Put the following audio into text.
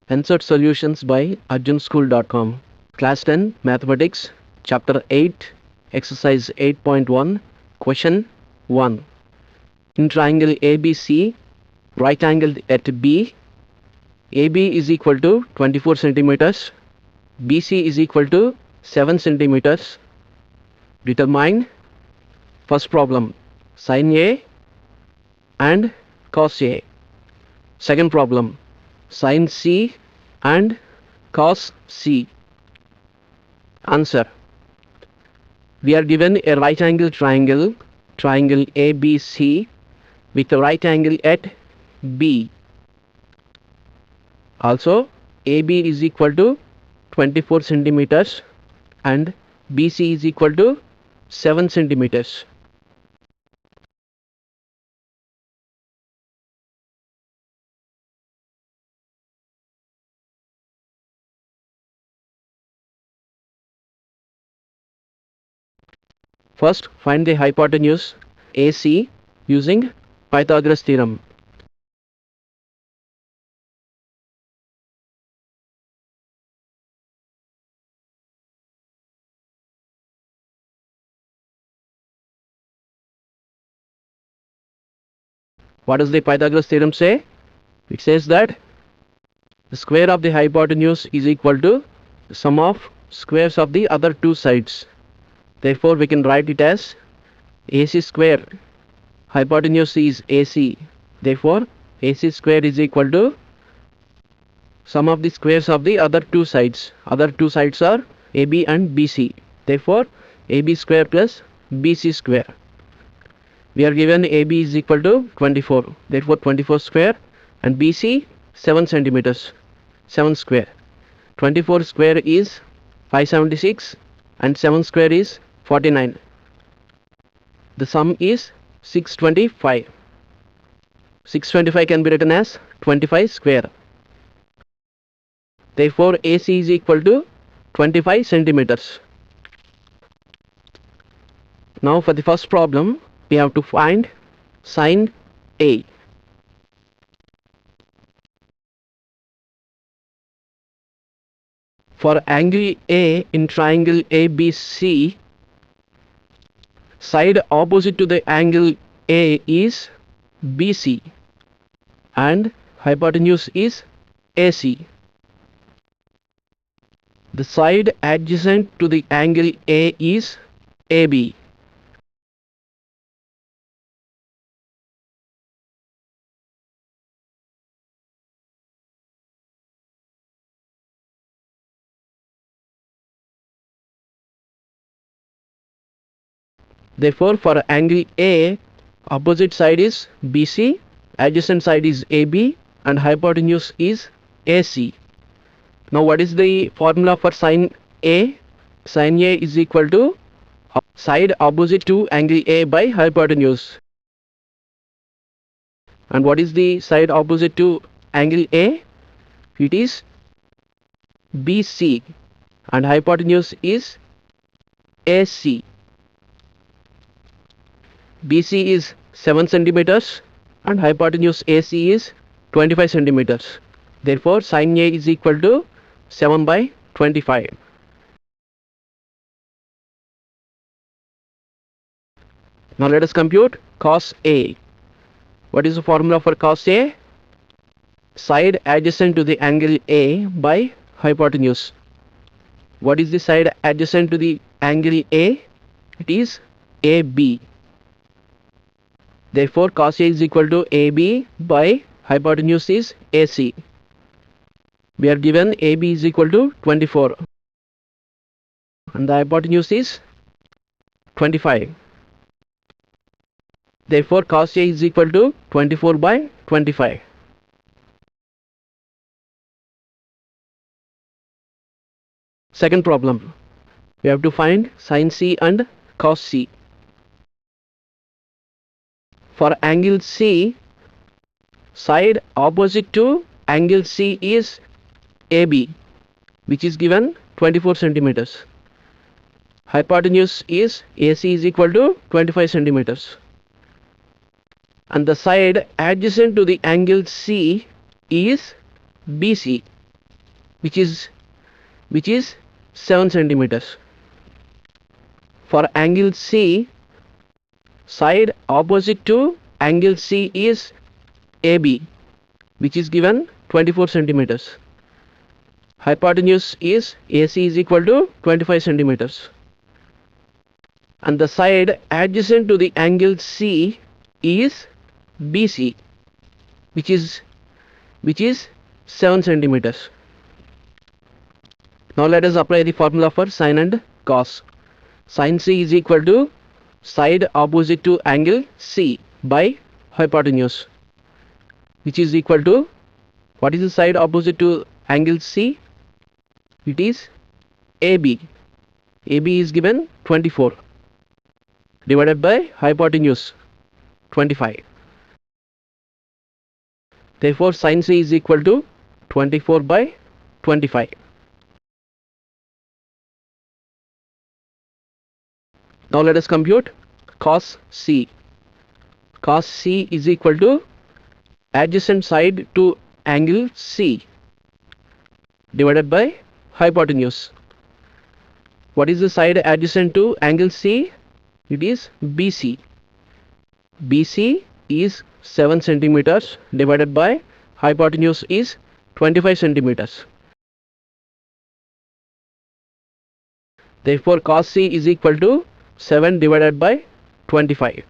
NCERT Solutions by arjunschool.com. Class 10 Mathematics, Chapter 8, Exercise 8.1, Question 1. In triangle ABC, right angled at B, AB is equal to 24 centimeters, BC is equal to 7 centimeters. Determine first problem, sin A and cos A. Second problem, sin C and cos C. Answer. We are given a right angle triangle, triangle ABC, with a right angle at B. Also, AB is equal to 24 centimeters and BC is equal to 7 centimeters. First, find the hypotenuse AC using Pythagoras theorem. What does the Pythagoras theorem say? It says that the square of the hypotenuse is equal to the sum of squares of the other two sides. Therefore, we can write it as AC square. Hypotenuse is AC. Therefore, AC square is equal to sum of the squares of the other two sides. Other two sides are AB and BC. Therefore, AB square plus BC square. We are given AB is equal to 24. Therefore, 24 square and BC 7 centimeters. 7 square. 24 square is 576 and 7 square is 49. The sum is 625. 625 can be written as 25 square. Therefore, AC is equal to 25 centimeters. Now for the first problem, we have to find sin A. For angle A in triangle ABC, side opposite to the angle A is BC and hypotenuse is AC. The side adjacent to the angle A is AB. Therefore, for angle A, opposite side is BC, adjacent side is AB, and hypotenuse is AC. Now, what is the formula for sin A? Sin A is equal to side opposite to angle A by hypotenuse. And what is the side opposite to angle A? It is BC, and hypotenuse is AC. BC is 7 centimeters and hypotenuse AC is 25 centimeters. Therefore, sin A is equal to 7 by 25. Now let us compute cos A. What is the formula for cos A? Side adjacent to the angle A by hypotenuse. What is the side adjacent to the angle A? It is AB. Therefore, cos A is equal to AB by hypotenuse is AC. We are given AB is equal to 24 and the hypotenuse is 25. Therefore, cos A is equal to 24 by 25. Second problem, we have to find sin C and cos C. For angle C, side opposite to angle C is AB, which is given 24 centimeters. Hypotenuse is AC is equal to 25 centimeters. And the side adjacent to the angle C is BC. which is 7 centimeters. For angle C, side opposite to angle C is AB, which is given 24 centimeters. Hypotenuse is AC is equal to 25 centimeters. And the side adjacent to the angle C is BC, which is 7 centimeters. Now let us apply the formula for sin and cos. Sin C is equal to side opposite to angle C by hypotenuse, which is equal to, what is the side opposite to angle C? It is AB. AB is given 24 divided by hypotenuse 25. Therefore sin C is equal to 24 by 25. Now let us compute cos C. Cos C is equal to adjacent side to angle C divided by hypotenuse. What is the side adjacent to angle C? It is BC. BC is 7 centimeters divided by hypotenuse is 25 centimeters. Therefore cos C is equal to 7 divided by 25.